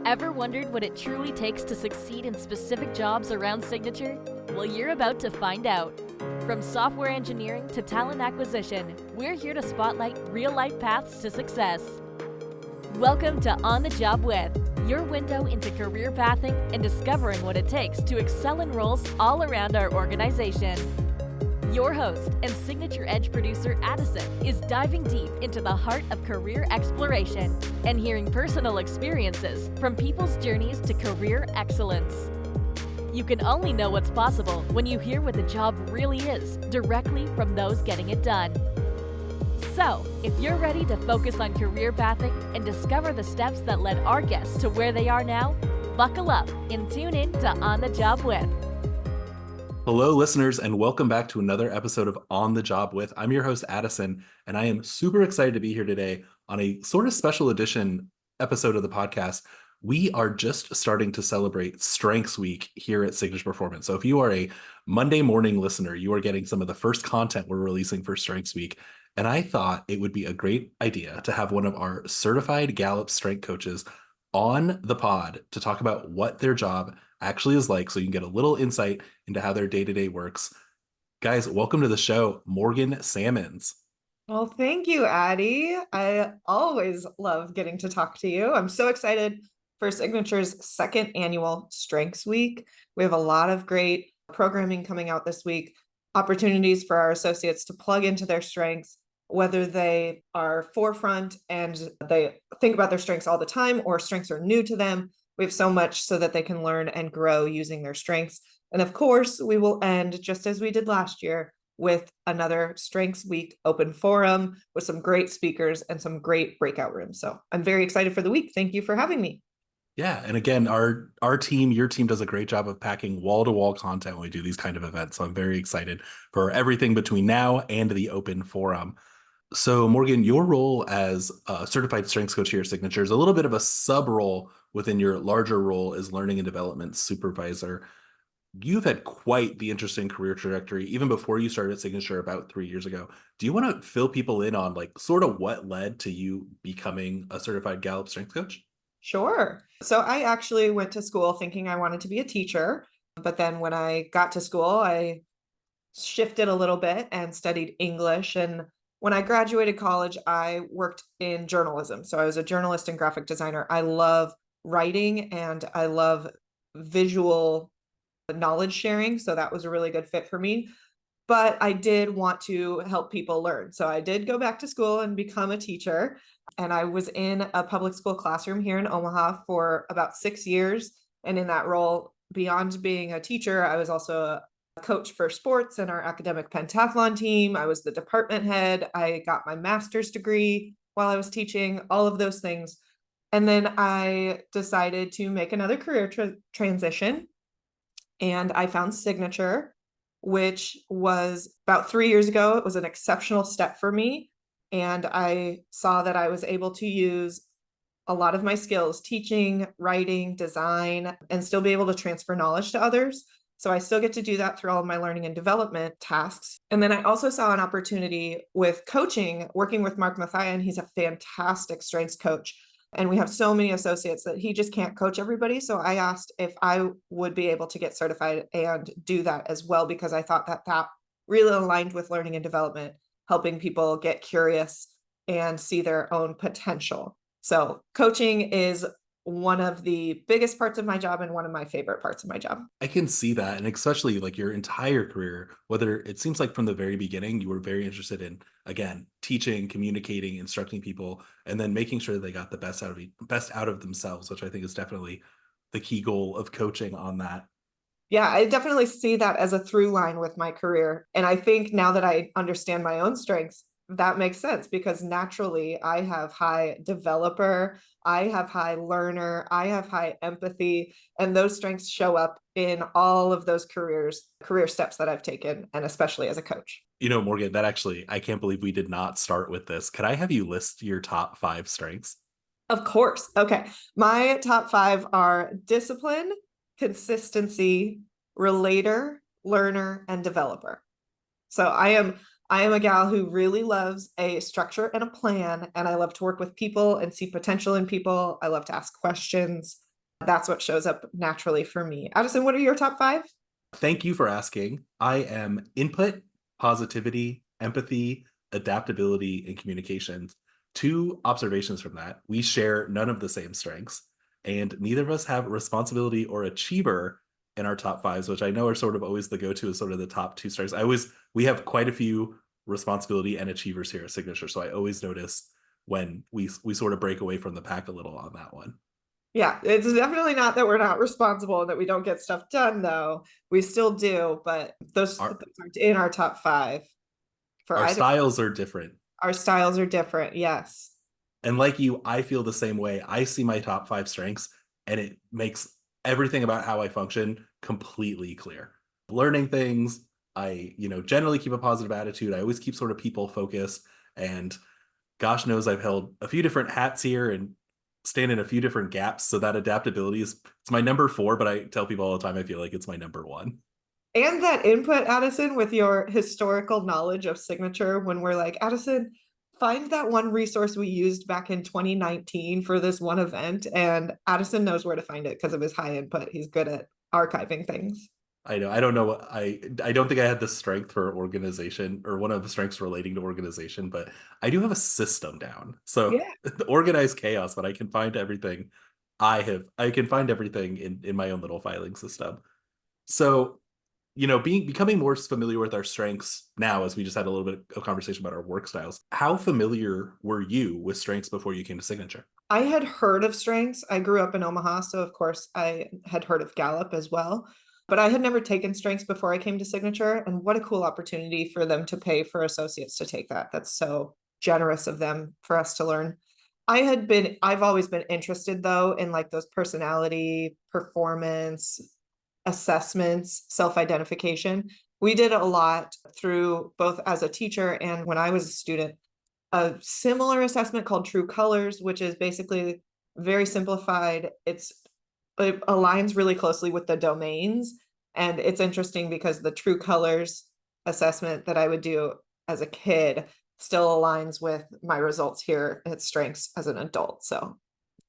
Ever wondered what it truly takes to succeed in specific jobs around Signature? Well, you're about to find out. From software engineering to talent acquisition, we're here to spotlight real-life paths to success. Welcome to On the Job With, your window into career pathing and discovering what it takes to excel in roles all around our organization. Your host and Signature Edge producer Addison is diving deep into the heart of career exploration and hearing personal experiences from people's journeys to career excellence. You can only know what's possible when you hear what the job really is directly from those getting it done. So, if you're ready to focus on career pathing and discover the steps that led our guests to where they are now, buckle up and tune in to On the Job With. Hello, listeners, and welcome back to another episode of On the Job With. I'm your host, Addison, and I am super excited to be here today on a sort of special edition episode of the podcast. We are just starting to celebrate Strengths Week here at Signature Performance. So if you are a Monday morning listener, you are getting some of the first content we're releasing for Strengths Week. And I thought it would be a great idea to have one of our certified Gallup strength coaches on the pod to talk about what their job actually is like, so you can get a little insight into how their day-to-day works. Guys, welcome to the show, Morgan Sammons. Well, thank you, Addie. I always love getting to talk to you. I'm so excited for Signature's second annual Strengths Week. We have a lot of great programming coming out this week, opportunities for our associates to plug into their strengths, whether they are forefront and they think about their strengths all the time or strengths are new to them. We have so much so that they can learn and grow using their strengths. And of course, we will end just as we did last year with another Strengths Week open forum with some great speakers and some great breakout rooms. So I'm very excited for the week. Thank you for having me. Yeah, and again, our team, your team does a great job of packing wall-to-wall content when we do these kind of events. So I'm very excited for everything between now and the open forum. So Morgan, your role as a certified strengths coach here at Signature is a little bit of a sub role within your larger role as learning and development supervisor. You've had quite the interesting career trajectory even before you started at Signature about 3 years ago. Do you want to fill people in on like sort of what led to you becoming a certified Gallup strength coach? Sure. So I actually went to school thinking I wanted to be a teacher, but then when I got to school, I shifted a little bit and studied English. And when I graduated college, I worked in journalism. So I was a journalist and graphic designer. I love writing and I love visual knowledge sharing. So that was a really good fit for me. But I did want to help people learn. So I did go back to school and become a teacher. And I was in a public school classroom here in Omaha for about 6 years. And in that role, beyond being a teacher, I was also a coach for sports and our academic pentathlon team. I was the department head. I got my master's degree while I was teaching, all of those things. And then I decided to make another career transition. And I found Signature, which was about 3 years ago. It was an exceptional step for me. And I saw that I was able to use a lot of my skills, teaching, writing, design, and still be able to transfer knowledge to others. So I still get to do that through all of my learning and development tasks. And then I also saw an opportunity with coaching, working with Mark Mathian. He's a fantastic strengths coach. And we have so many associates that he just can't coach everybody. So I asked if I would be able to get certified and do that as well, because I thought that that really aligned with learning and development, helping people get curious and see their own potential. So coaching is one of the biggest parts of my job and one of my favorite parts of my job. I can see that. And especially like your entire career, whether it seems like from the very beginning, you were very interested in, again, teaching, communicating, instructing people, and then making sure they got the best out of themselves, which I think is definitely the key goal of coaching on that. Yeah, I definitely see that as a through line with my career. And I think now that I understand my own strengths, that makes sense because naturally I have high developer, I have high learner, I have high empathy, and those strengths show up in all of those career steps that I've taken, and especially as a coach. You know, Morgan, that actually, I can't believe we did not start with this. Could I have you list your top 5 strengths? Of course. Okay. My top 5 are discipline, consistency, relator, learner, and developer. So I am a gal who really loves a structure and a plan, and I love to work with people and see potential in people. I love to ask questions. That's what shows up naturally for me. Addison, what are your top 5? Thank you for asking. I am input, positivity, empathy, adaptability, and communication. 2 observations from that. We share none of the same strengths, and neither of us have responsibility or achiever in our top 5s, which I know are sort of always the go-to as sort of the top 2 strengths. We have quite a few responsibility and achievers here at Signature, so I always notice when we sort of break away from the pack a little on that one. Yeah, it's definitely not that we're not responsible and that we don't get stuff done, though. We still do, but those aren't in our top 5 for Our either. styles are different. Our styles are different, yes. And like you, I feel the same way. I see my top 5 strengths, and it makes everything about how I function completely clear. Learning things, I, generally keep a positive attitude. I always keep sort of people focused, and gosh knows I've held a few different hats here and stand in a few different gaps. So that adaptability it's my number 4, but I tell people all the time I feel like it's my number 1. And that input, Addison, with your historical knowledge of Signature, when we're like, Addison, find that one resource we used back in 2019 for this one event. And Addison knows where to find it because of his high input. He's good at archiving things. I know. I don't know. I don't think I had the strength for organization, or one of the strengths relating to organization, but I do have a system down. So Yeah. organized chaos, but I can find everything. I can find everything in my own little filing system. So, becoming more familiar with our strengths now, as we just had a little bit of conversation about our work styles. How familiar were you with strengths before you came to Signature? I had heard of strengths. I grew up in Omaha, so of course I had heard of Gallup as well. But I had never taken strengths before I came to Signature. And what a cool opportunity for them to pay for associates to take that. That's so generous of them for us to learn. I've always been interested though in like those personality, performance, assessments, self-identification. We did a lot through both as a teacher and when I was a student, a similar assessment called True Colors, which is basically very simplified. It aligns really closely with the domains. And it's interesting because the True Colors assessment that I would do as a kid still aligns with my results here at Strengths as an adult. So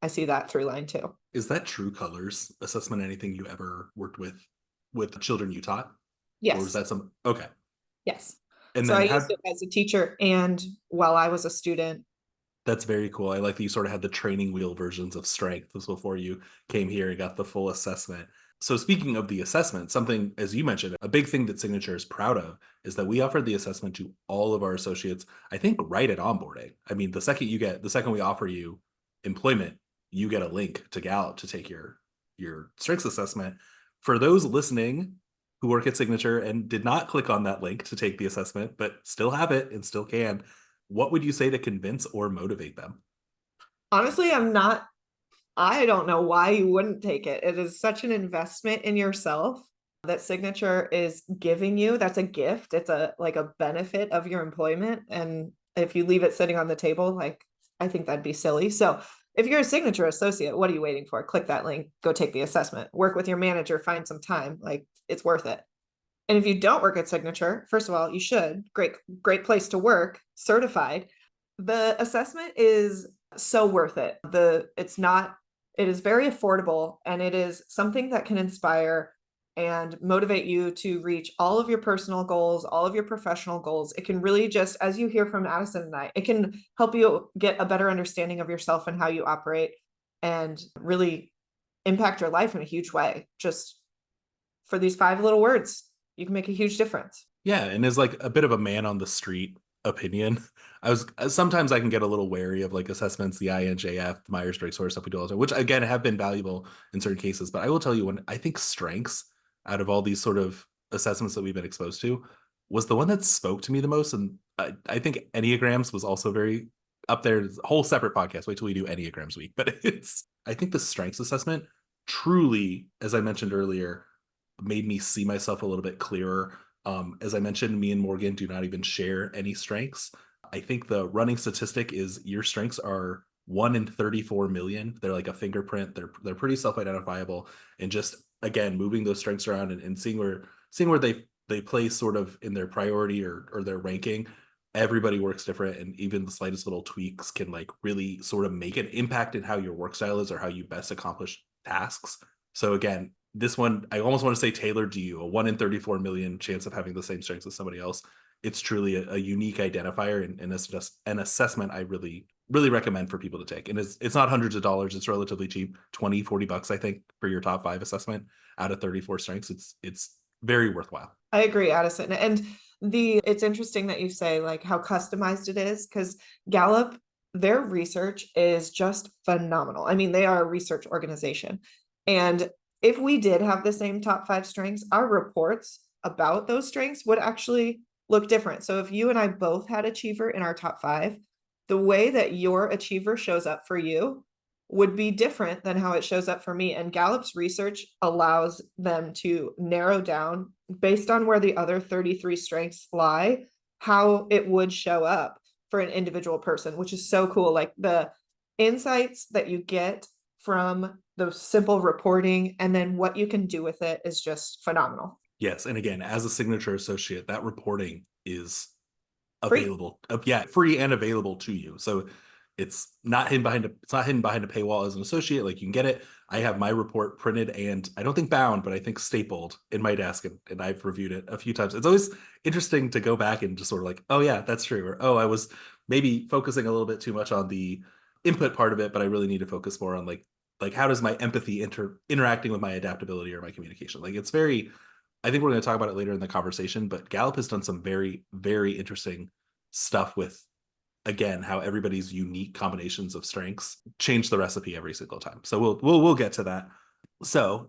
I see that through line too. Is that True Colors assessment anything you ever worked with children you taught? Yes. Or was that some okay. Yes. And so then I used it as a teacher and while I was a student. That's very cool. I like that you sort of had the training wheel versions of strengths before you came here and got the full assessment. So speaking of the assessment, something, as you mentioned, a big thing that Signature is proud of is that we offered the assessment to all of our associates, I think right at onboarding. I mean, the second we offer you employment, you get a link to Gallup to take your strengths assessment. For those listening who work at Signature and did not click on that link to take the assessment, but still have it and still can, what would you say to convince or motivate them? Honestly, I don't know why you wouldn't take it. It is such an investment in yourself that Signature is giving you. That's a gift. It's like a benefit of your employment. And if you leave it sitting on the table, like I think that'd be silly. So if you're a Signature associate, what are you waiting for? Click that link, go take the assessment, work with your manager, find some time. Like it's worth it. And if you don't work at Signature, first of all, you should. Great place to work, certified. The assessment is so worth it. It is very affordable and it is something that can inspire and motivate you to reach all of your personal goals, all of your professional goals. It can really just, as you hear from Addison and I, it can help you get a better understanding of yourself and how you operate and really impact your life in a huge way. Just for these 5 little words, you can make a huge difference. Yeah, and as like a bit of a man on the street opinion, sometimes I can get a little wary of like assessments, the INJF, the Myers-Briggs sort of stuff we do all the time, which again have been valuable in certain cases. But I will tell you, when I think strengths out of all these sort of assessments that we've been exposed to was the one that spoke to me the most. And I think Enneagrams was also very up there. It's a whole separate podcast. Wait till we do Enneagrams week. But I think the strengths assessment truly, as I mentioned earlier, made me see myself a little bit clearer. As I mentioned, me and Morgan do not even share any strengths. I think the running statistic is your strengths are 1 in 34 million. They're like a fingerprint. They're pretty self-identifiable. And just again, moving those strengths around and seeing where they place sort of in their priority or their ranking. Everybody works different, and even the slightest little tweaks can like really sort of make an impact in how your work style is or how you best accomplish tasks. So again, this one, I almost want to say tailored to you, a 1 in 34 million chance of having the same strengths as somebody else. It's truly a unique identifier, and it's just an assessment I really, really recommend for people to take. And it's not hundreds of dollars. It's relatively cheap, 20, 40 bucks, I think, for your top 5 assessment out of 34 strengths. It's very worthwhile. I agree, Addison. And it's interesting that you say like how customized it is, because Gallup, their research is just phenomenal. I mean, they are a research organization. And if we did have the same top 5 strengths, our reports about those strengths would actually look different. So if you and I both had achiever in our top 5, the way that your achiever shows up for you would be different than how it shows up for me. And Gallup's research allows them to narrow down based on where the other 33 strengths lie, how it would show up for an individual person, which is so cool. Like the insights that you get from the simple reporting and then what you can do with it is just phenomenal. Yes. And again, as a signature associate, that reporting is Free. available. Free and available to you. So it's not hidden behind a paywall as an associate. Like you can get it. I have my report printed and I don't think bound, but I think stapled in my desk, and I've reviewed it a few times. It's always interesting to go back and just sort of like, oh yeah, that's true. Or, oh, I was maybe focusing a little bit too much on the input part of it, but I really need to focus more on like how does my empathy interacting with my adaptability or my communication? Like it's very, I think we're going to talk about it later in the conversation, but Gallup has done some very, very interesting stuff with, again, how everybody's unique combinations of strengths change the recipe every single time. So we'll get to that. So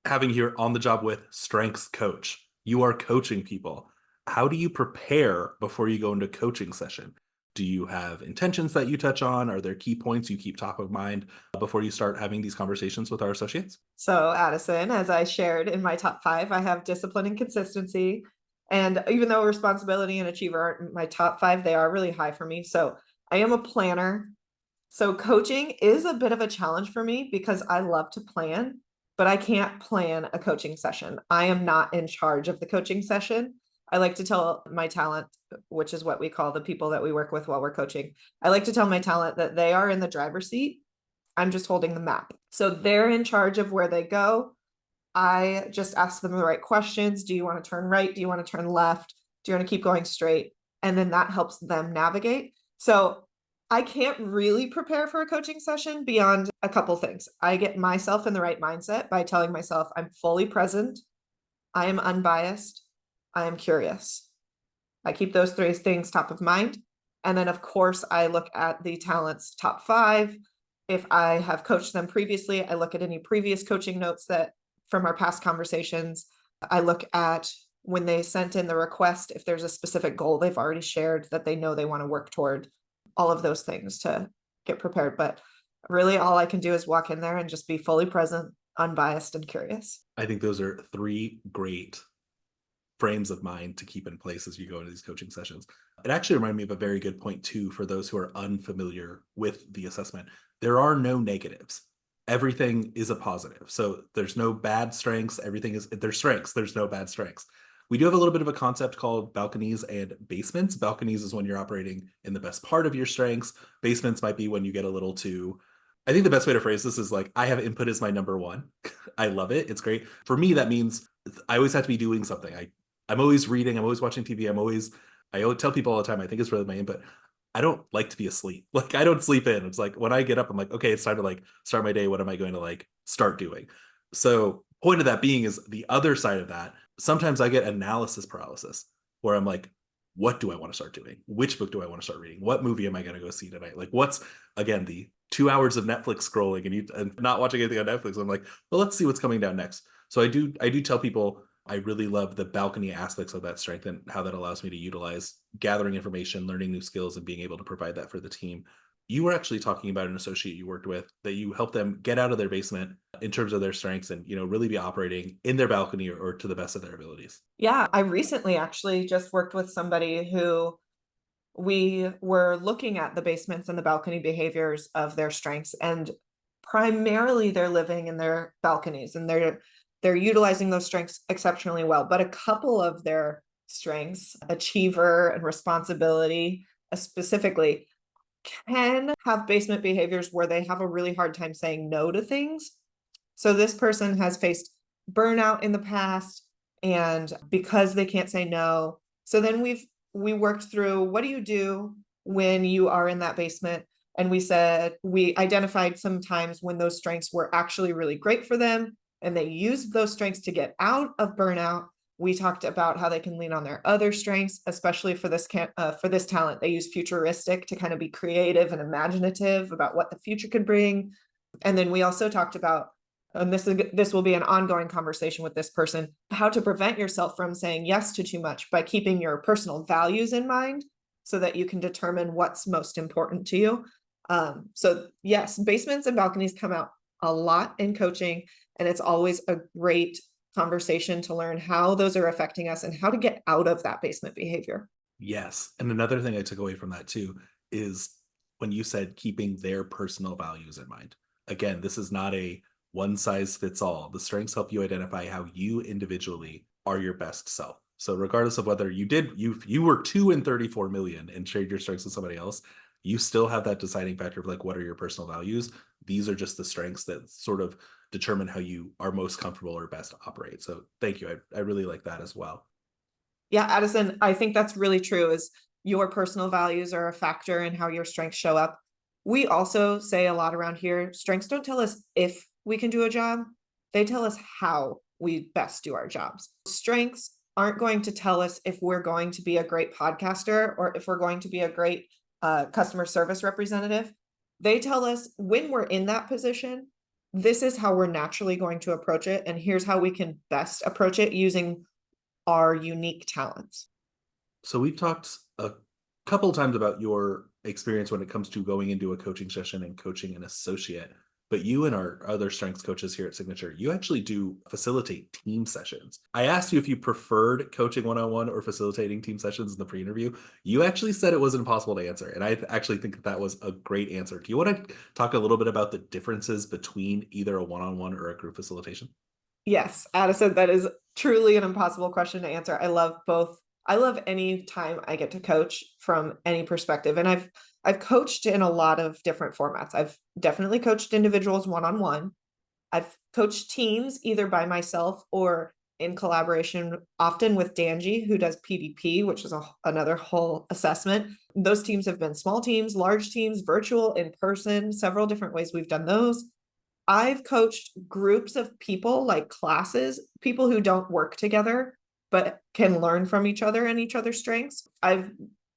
having here on the job with strengths coach, you are coaching people. How do you prepare before you go into coaching session? Do you have intentions that you touch on? Are there key points you keep top of mind before you start having these conversations with our associates? So Addison, as I shared in my top 5, I have discipline and consistency. And even though responsibility and achiever aren't my top 5, they are really high for me. So I am a planner. So coaching is a bit of a challenge for me because I love to plan, but I can't plan a coaching session. I am not in charge of the coaching session. I like to tell my talent, which is what we call the people that we work with while we're coaching. I like to tell my talent that they are in the driver's seat. I'm just holding the map. So they're in charge of where they go. I just ask them the right questions. Do you want to turn right? Do you want to turn left? Do you want to keep going straight? And then that helps them navigate. So I can't really prepare for a coaching session beyond a couple things. I get myself in the right mindset by telling myself I'm fully present. I am unbiased. I am curious. I keep those 3 things top of mind. And then of course I look at the talent's top 5. If I have coached them previously, I look at any previous coaching notes that from our past conversations. I look at when they sent in the request, if there's a specific goal they've already shared that they know they want to work toward, all of those things to get prepared. But really all I can do is walk in there and just be fully present, unbiased, and curious. I think those are 3 great frames of mind to keep in place as you go into these coaching sessions. It actually reminded me of a very good point too, for those who are unfamiliar with the assessment. There are no negatives. Everything is a positive. So there's no bad strengths. Everything is, there's strengths. There's no bad strengths. We do have a little bit of a concept called balconies and basements. Balconies is when you're operating in the best part of your strengths. Basements might be when you get a little too, I think the best way to phrase this is like, I have input as my number 1. I love it. It's great. For me, that means I always have to be doing something. I'm always reading. I'm always watching TV. I always tell people all the time, I think it's really my input. I don't like to be asleep. Like I don't sleep in. It's like when I get up, I'm like, okay, it's time to like start my day. What am I going to like start doing? So point of that being is the other side of that. Sometimes I get analysis paralysis where I'm like, what do I want to start doing? Which book do I want to start reading? What movie am I going to go see tonight? Like what's, again, the 2 hours of Netflix scrolling and not watching anything on Netflix. I'm like, well, let's see what's coming down next. So I do tell people I really love the balcony aspects of that strength and how that allows me to utilize gathering information, learning new skills, and being able to provide that for the team. You were actually talking about an associate you worked with that you helped them get out of their basement in terms of their strengths and, really be operating in their balcony or to the best of their abilities. Yeah, I recently actually just worked with somebody who we were looking at the basements and the balcony behaviors of their strengths, and primarily they're living in their balconies and they're utilizing those strengths exceptionally well. But a couple of their strengths, achiever and responsibility specifically, can have basement behaviors where they have a really hard time saying no to things. So this person has faced burnout in the past, and because they can't say no. So then we worked through, what do you do when you are in that basement? And we identified some times when those strengths were actually really great for them, and they used those strengths to get out of burnout. We talked about how they can lean on their other strengths, especially for this talent. They use futuristic to kind of be creative and imaginative about what the future could bring. And then we also talked about, and this will be an ongoing conversation with this person, how to prevent yourself from saying yes to too much by keeping your personal values in mind so that you can determine what's most important to you. So yes, basements and balconies come out a lot in coaching, and it's always a great conversation to learn how those are affecting us and how to get out of that basement behavior. Yes. And another thing I took away from that too is when you said keeping their personal values in mind. Again, this is not a one size fits all. The strengths help you identify how you individually are your best self. So regardless of whether you were 2 in 34 million and shared your strengths with somebody else, you still have that deciding factor of like, what are your personal values? These are just the strengths that sort of determine how you are most comfortable or best operate. So thank you. I really like that as well. Yeah, Addison, I think that's really true, is your personal values are a factor in how your strengths show up. We also say a lot around here, strengths don't tell us if we can do a job, they tell us how we best do our jobs. Strengths aren't going to tell us if we're going to be a great podcaster or if we're going to be a great customer service representative. They tell us when we're in that position, this is how we're naturally going to approach it, and here's how we can best approach it using our unique talents. So we've talked a couple of times about your experience when it comes to going into a coaching session and coaching an associate, but you and our other strengths coaches here at Signature, you actually do facilitate team sessions. I asked you if you preferred coaching one-on-one or facilitating team sessions in the pre-interview. You actually said it was impossible to answer, and I actually think that was a great answer. Do you want to talk a little bit about the differences between either a one-on-one or a group facilitation? Yes, Addison, that is truly an impossible question to answer. I love both. I love any time I get to coach from any perspective. And I've coached in a lot of different formats. I've definitely coached individuals one-on-one. I've coached teams either by myself or in collaboration, often with Danji, who does PDP, which is another whole assessment. Those teams have been small teams, large teams, virtual, in person, several different ways we've done those. I've coached groups of people, like classes, people who don't work together, but can learn from each other and each other's strengths. I've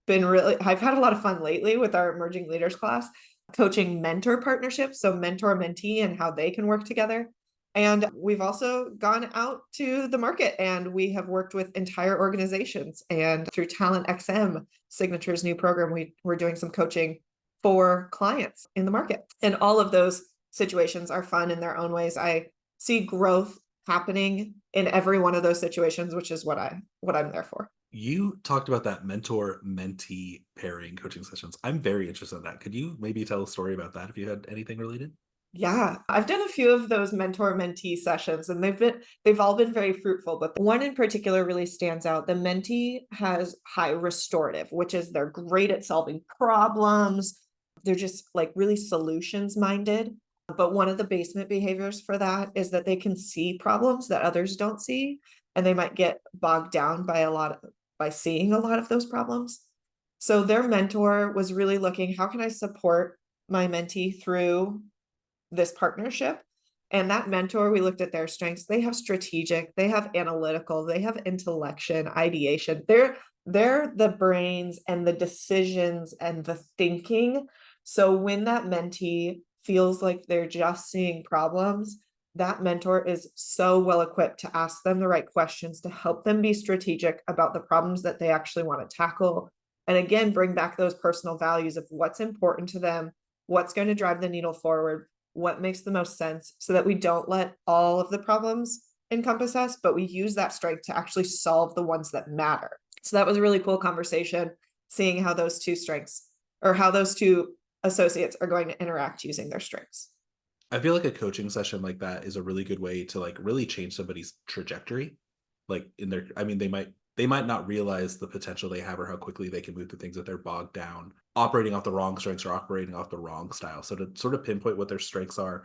had a lot of fun lately with our emerging leaders class, coaching mentor partnerships. So mentor mentee and how they can work together. And we've also gone out to the market and we have worked with entire organizations, and through Talent XM, Signature's new program, we're doing some coaching for clients in the market. And all of those situations are fun in their own ways. I see growth happening in every one of those situations, which is what I'm there for. You talked about that mentor mentee pairing coaching sessions. I'm very interested in that. Could you maybe tell a story about that if you had anything related? Yeah, I've done a few of those mentor mentee sessions, and they've all been very fruitful, but one in particular really stands out. The mentee has high restorative, which is they're great at solving problems. They're just like really solutions minded. But one of the basement behaviors for that is that they can see problems that others don't see, and they might get bogged down by seeing a lot of those problems. So their mentor was really looking, how can I support my mentee through this partnership? And that mentor, we looked at their strengths. They have strategic, they have analytical, they have intellection, ideation. They're the brains and the decisions and the thinking. So when that mentee feels like they're just seeing problems, that mentor is so well equipped to ask them the right questions to help them be strategic about the problems that they actually want to tackle. And again, bring back those personal values of what's important to them, what's going to drive the needle forward, what makes the most sense, so that we don't let all of the problems encompass us, but we use that strength to actually solve the ones that matter. So that was a really cool conversation, seeing how those two strengths, or how those two associates are going to interact using their strengths. I feel like a coaching session like that is a really good way to like really change somebody's trajectory. Like in their, I mean, they might not realize the potential they have or how quickly they can move through things if they're bogged down, operating off the wrong strengths or operating off the wrong style. So to sort of pinpoint what their strengths are,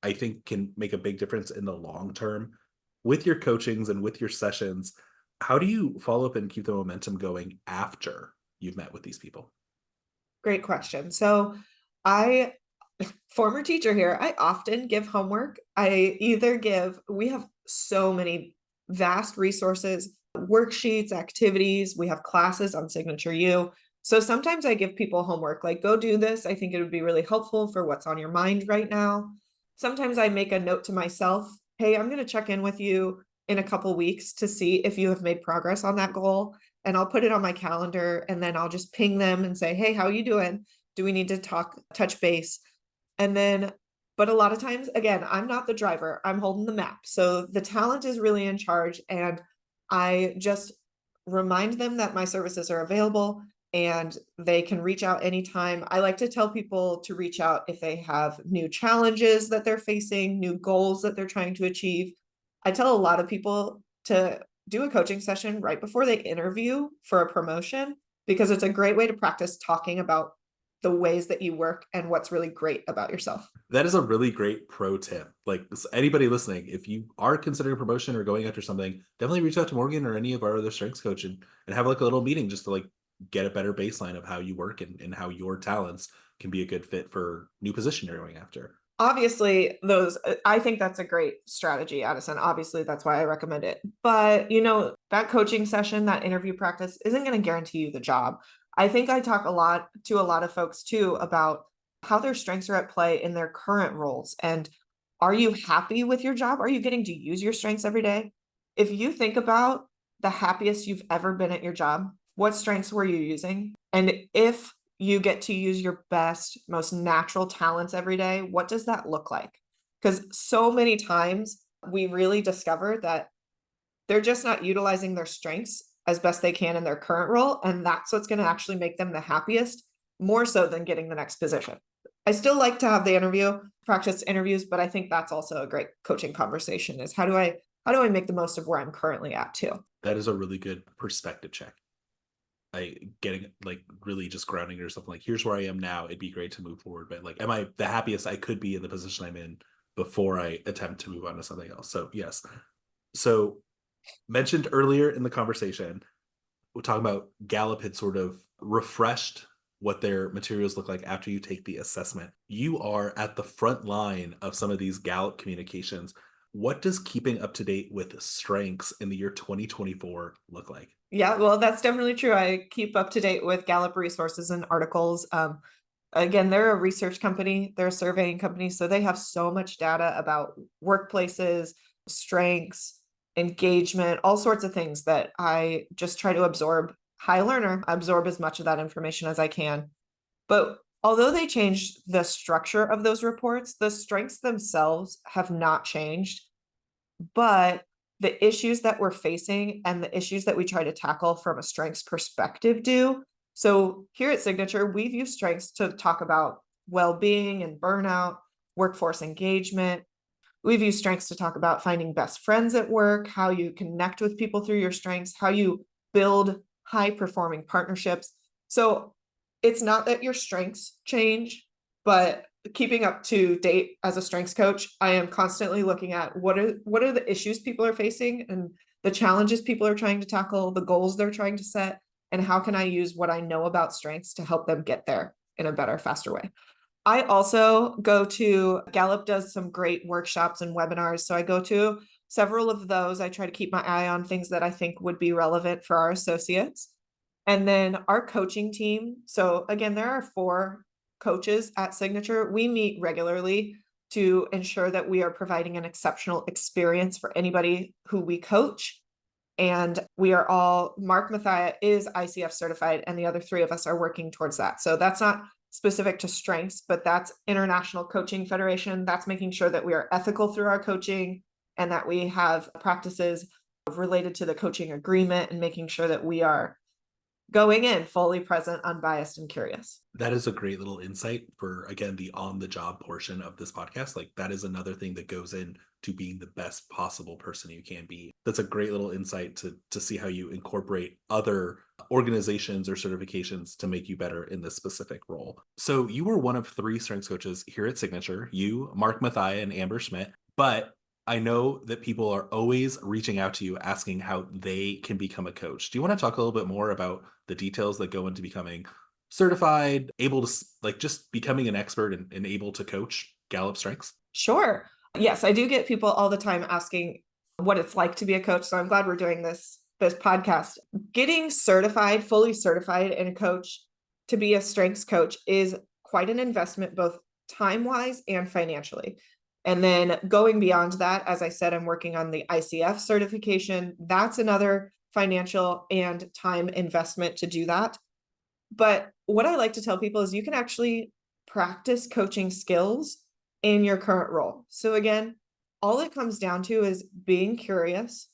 I think can make a big difference in the long term. With your coachings and with your sessions, how do you follow up and keep the momentum going after you've met with these people? Great question. So I, former teacher here, I often give homework. We have so many vast resources, worksheets, activities. We have classes on Signature U. So sometimes I give people homework, like go do this. I think it would be really helpful for what's on your mind right now. Sometimes I make a note to myself, hey, I'm going to check in with you in a couple weeks to see if you have made progress on that goal. And I'll put it on my calendar and then I'll just ping them and say, hey, how are you doing? Do we need to touch base? And then, but a lot of times, again, I'm not the driver, I'm holding the map. So the talent is really in charge. And I just remind them that my services are available and they can reach out anytime. I like to tell people to reach out if they have new challenges that they're facing, new goals that they're trying to achieve. I tell a lot of people to do a coaching session right before they interview for a promotion, because it's a great way to practice talking about the ways that you work and what's really great about yourself. That is a really great pro tip. Like anybody listening, if you are considering promotion or going after something, definitely reach out to Morgan or any of our other strengths coach and have like a little meeting just to like get a better baseline of how you work and how your talents can be a good fit for new position you're going after. Obviously, I think that's a great strategy, Addison. Obviously, that's why I recommend it. But, that coaching session, that interview practice isn't going to guarantee you the job. I think I talk to a lot of folks too about how their strengths are at play in their current roles. And are you happy with your job? Are you getting to use your strengths every day? If you think about the happiest you've ever been at your job, what strengths were you using? And if you get to use your best, most natural talents every day, what does that look like? Because so many times we really discover that they're just not utilizing their strengths as best they can in their current role. And that's what's going to actually make them the happiest, more so than getting the next position. I still like to have the practice interviews, but I think that's also a great coaching conversation is how do I make the most of where I'm currently at too? That is a really good perspective check. Getting like really just grounding yourself like, here's where I am now. It'd be great to move forward, but like, am I the happiest I could be in the position I'm in before I attempt to move on to something else? So yes. So mentioned earlier in the conversation, we're talking about Gallup had sort of refreshed what their materials look like after you take the assessment. You are at the front line of some of these Gallup communications. What does keeping up to date with strengths in the year 2024 look like? Yeah, well, that's definitely true. I keep up to date with Gallup resources and articles. Again, they're a research company, they're a surveying company, so they have so much data about workplaces, strengths, engagement, all sorts of things that I just try to absorb. High learner, absorb as much of that information as I can. But although they changed the structure of those reports, the strengths themselves have not changed. But the issues that we're facing and the issues that we try to tackle from a strengths perspective do. So here at Signature, we've used strengths to talk about well-being and burnout, workforce engagement. We've used strengths to talk about finding best friends at work, how you connect with people through your strengths, how you build high-performing partnerships. So it's not that your strengths change, but keeping up to date as a strengths coach, I am constantly looking at what are the issues people are facing and the challenges people are trying to tackle, the goals they're trying to set, and how can I use what I know about strengths to help them get there in a better, faster way. I also Gallup does some great workshops and webinars. So I go to several of those. I try to keep my eye on things that I think would be relevant for our associates. And then our coaching team. So again, there are 4 coaches at Signature. We meet regularly to ensure that we are providing an exceptional experience for anybody who we coach. And Mark Mathia is ICF certified, and the other 3 of us are working towards that. So that's not specific to strengths, but that's International Coaching Federation. That's making sure that we are ethical through our coaching and that we have practices related to the coaching agreement and making sure that we are going in fully present, unbiased, and curious. That is a great little insight for, again, the on the job portion of this podcast. Like, that is another thing that goes in to being the best possible person you can be. That's a great little insight to see how you incorporate other organizations or certifications to make you better in this specific role. So you were one of 3 strengths coaches here at Signature, you, Mark Mathia, and Amber Schmidt, but I know that people are always reaching out to you asking how they can become a coach. Do you want to talk a little bit more about the details that go into becoming certified, able to, like, just becoming an expert and able to coach Gallup Strengths? Sure. Yes, I do get people all the time asking what it's like to be a coach. So I'm glad we're doing this podcast. Getting certified, fully certified in a coach to be a strengths coach is quite an investment, both time-wise and financially. And then going beyond that, as I said, I'm working on the ICF certification. That's another financial and time investment to do that. But what I like to tell people is you can actually practice coaching skills in your current role. So again, all it comes down to is being curious.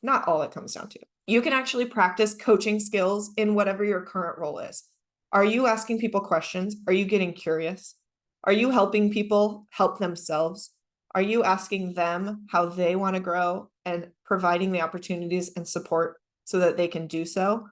Not all it comes down to. You can actually practice coaching skills in whatever your current role is. Are you asking people questions? Are you getting curious? Are you helping people help themselves? Are you asking them how they want to grow and providing the opportunities and support so that they can do so?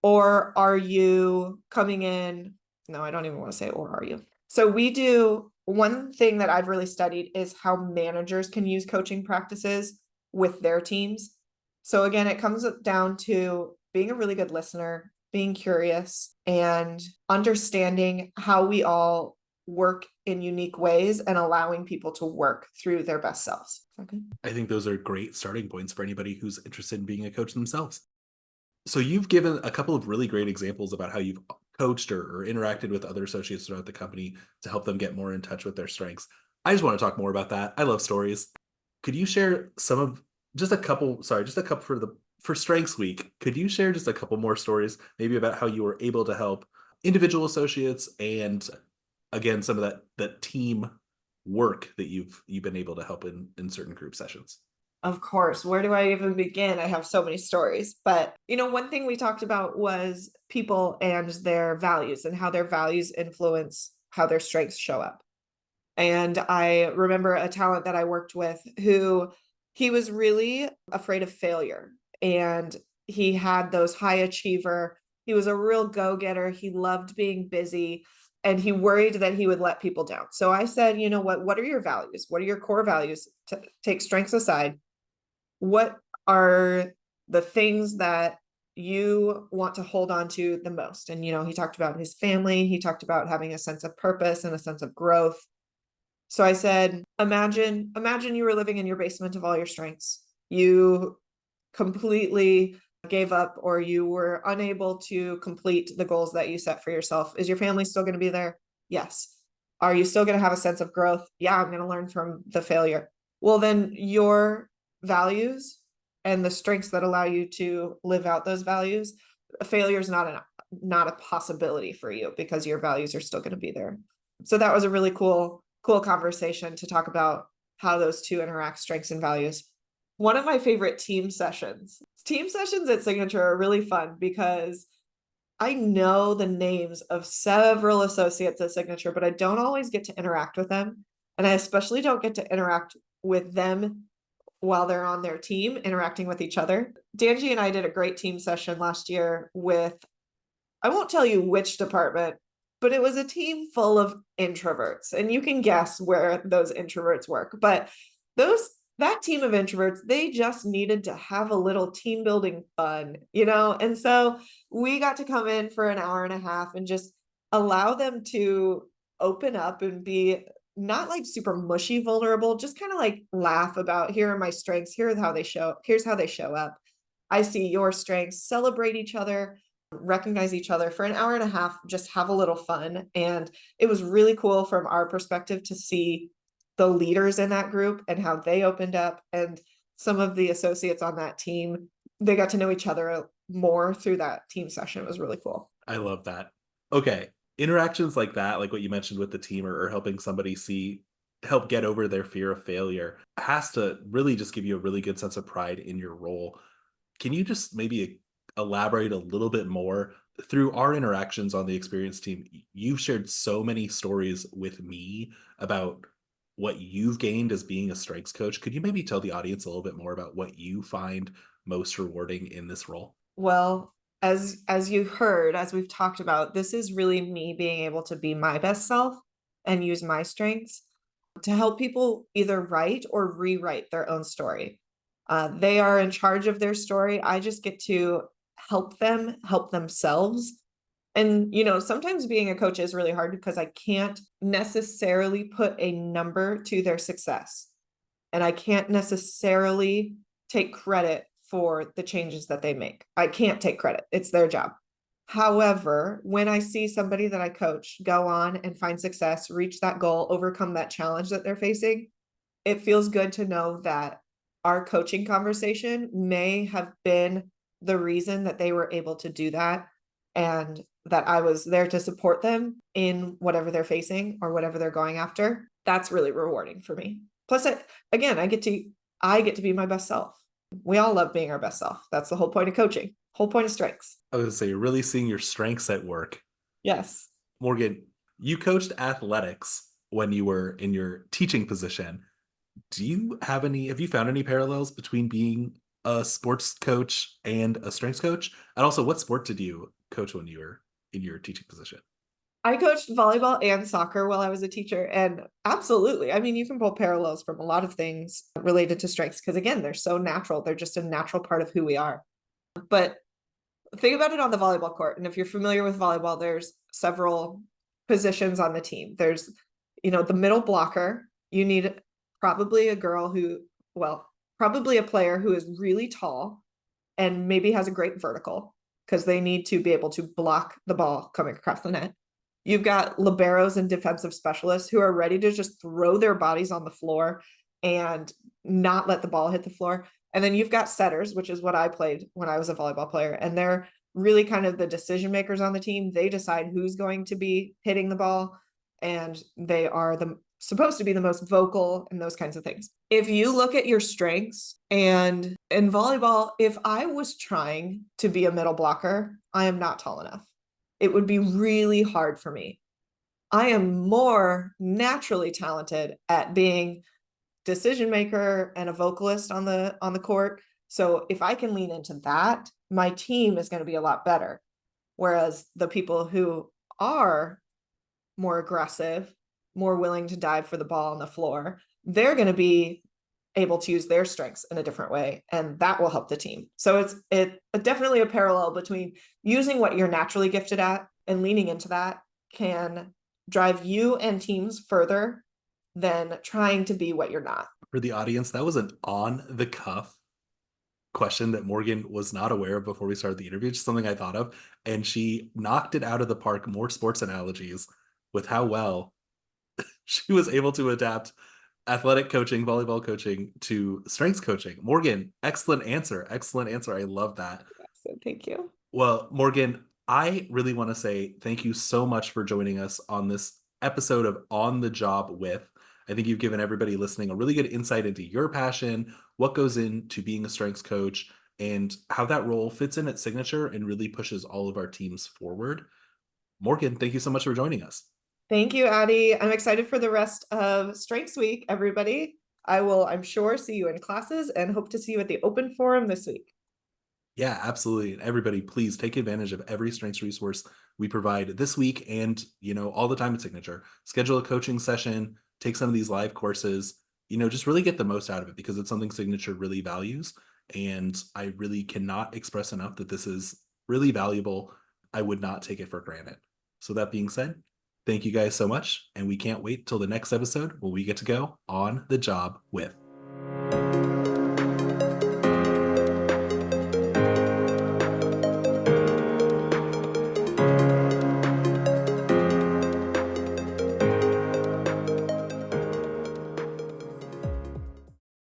Or are you coming in? No, I don't even want to say, or are you? So we do, one thing that I've really studied is how managers can use coaching practices with their teams. So again, it comes down to being a really good listener, being curious, and understanding how we all work in unique ways and allowing people to work through their best selves. Okay. I think those are great starting points for anybody who's interested in being a coach themselves. So you've given a couple of really great examples about how you've coached or interacted with other associates throughout the company to help them get more in touch with their strengths. I just want to talk more about that. I love stories. Could you share just a couple for Strengths Week? Could you share just a couple more stories, maybe about how you were able to help individual associates and, again, some of that team work that you've been able to help in certain group sessions? Of course, where do I even begin? I have so many stories, but one thing we talked about was people and their values and how their values influence how their strengths show up. And I remember a talent that I worked with who he was really afraid of failure, and he had those high achiever. He was a real go-getter. He loved being busy, and he worried that he would let people down. So I said, what are your values? What are your core values? Take strengths aside. What are the things that you want to hold on to the most? And, he talked about his family. He talked about having a sense of purpose and a sense of growth. So I said, imagine you were living in your basement of all your strengths. You completely gave up, or you were unable to complete the goals that you set for yourself. Is your family still going to be there? Yes. Are you still going to have a sense of growth? Yeah, I'm going to learn from the failure. Well, then your values and the strengths that allow you to live out those values, failure is not a possibility for you because your values are still going to be there. So that was a really cool conversation to talk about how those two interact, strengths and values. One of my favorite team sessions at Signature are really fun because I know the names of several associates at Signature, but I don't always get to interact with them. And I especially don't get to interact with them while they're on their team, interacting with each other. Danji and I did a great team session last year with, I won't tell you which department, but it was a team full of introverts. And you can guess where those introverts work. But that team of introverts, they just needed to have a little team building fun, And so we got to come in for an hour and a half and just allow them to open up and be not like super mushy vulnerable, just kind of like laugh about, here are my strengths, here's how they show up. I see your strengths, celebrate each other, recognize each other for an hour and a half, just have a little fun. And it was really cool from our perspective to see the leaders in that group and how they opened up, and some of the associates on that team, they got to know each other more through that team session. It was really cool. I love that. Okay. Interactions like that, like what you mentioned with the team, or helping somebody help get over their fear of failure, has to really just give you a really good sense of pride in your role. Can you just maybe elaborate a little bit more? Through our interactions on the experience team, you've shared so many stories with me about what you've gained as being a strengths coach. Could you maybe tell the audience a little bit more about what you find most rewarding in this role? Well, as you heard, as we've talked about, this is really me being able to be my best self and use my strengths to help people either write or rewrite their own story. They are in charge of their story. I just get to help them help themselves. And, sometimes being a coach is really hard because I can't necessarily put a number to their success. And I can't necessarily take credit for the changes that they make. I can't take credit. It's their job. However, when I see somebody that I coach go on and find success, reach that goal, overcome that challenge that they're facing, it feels good to know that our coaching conversation may have been the reason that they were able to do that, and that I was there to support them in whatever they're facing or whatever they're going after. That's really rewarding for me. Plus, I get to be my best self. We all love being our best self. That's the whole point of coaching, whole point of strengths. I was going to say, you're really seeing your strengths at work. Yes. Morgan, you coached athletics when you were in your teaching position. Have you found any parallels between being a sports coach and a strengths coach? And also, what sport did you coach when you were in your teaching position? I coached volleyball and soccer while I was a teacher. And absolutely, I mean, you can pull parallels from a lot of things related to strengths because, again, they're so natural. They're just a natural part of who we are. But think about it on the volleyball court. And if you're familiar with volleyball, there's several positions on the team. There's, the middle blocker. You need probably a player who is really tall and maybe has a great vertical because they need to be able to block the ball coming across the net. You've got liberos and defensive specialists who are ready to just throw their bodies on the floor and not let the ball hit the floor. And then you've got setters, which is what I played when I was a volleyball player. And they're really kind of the decision makers on the team. They decide who's going to be hitting the ball, and they are supposed to be the most vocal and those kinds of things. If you look at your strengths, and in volleyball, if I was trying to be a middle blocker, I am not tall enough. It would be really hard for me. I am more naturally talented at being decision maker and a vocalist on the court. So if I can lean into that, my team is going to be a lot better. Whereas the people who are more aggressive, more willing to dive for the ball on the floor, they're going to be able to use their strengths in a different way, and that will help the team. So it's definitely a parallel between using what you're naturally gifted at and leaning into that can drive you and teams further than trying to be what you're not. For the audience, that was an on-the-cuff question that Morgan was not aware of before we started the interview, just something I thought of, and she knocked it out of the park. More sports analogies with how well she was able to adapt athletic coaching, volleyball coaching to strengths coaching. Morgan, excellent answer. Excellent answer. I love that. So thank you. Well, Morgan, I really want to say thank you so much for joining us on this episode of On the Job With. I think you've given everybody listening a really good insight into your passion, what goes into being a strengths coach, and how that role fits in at Signature and really pushes all of our teams forward. Morgan, thank you so much for joining us. Thank you, Addie. I'm excited for the rest of Strengths Week, everybody. I will, I'm sure, see you in classes and hope to see you at the open forum this week. Yeah, absolutely. And everybody, please take advantage of every strengths resource we provide this week and, all the time at Signature. Schedule a coaching session, take some of these live courses, just really get the most out of it because it's something Signature really values. And I really cannot express enough that this is really valuable. I would not take it for granted. So that being said, thank you guys so much. And we can't wait till the next episode when we get to go on the job with.